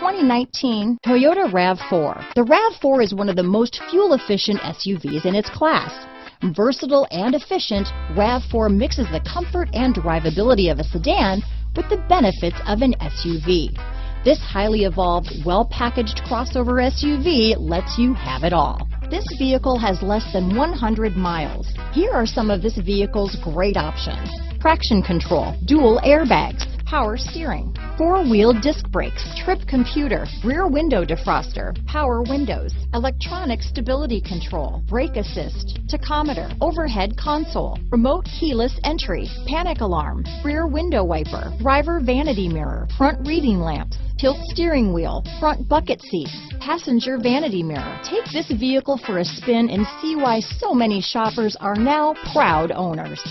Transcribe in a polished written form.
2019 Toyota RAV4. The RAV4 is one of the most fuel-efficient SUVs in its class. Versatile and efficient, RAV4 mixes the comfort and drivability of a sedan with the benefits of an SUV. This highly evolved, well-packaged crossover SUV lets you have it all. This vehicle has less than 100 miles. Here are some of this vehicle's great options: traction control, dual airbags, power steering, four-wheel disc brakes, trip computer, rear window defroster, power windows, electronic stability control, brake assist, tachometer, overhead console, remote keyless entry, panic alarm, rear window wiper, driver vanity mirror, front reading lamps, tilt steering wheel, front bucket seats, passenger vanity mirror. Take this vehicle for a spin and see why so many shoppers are now proud owners.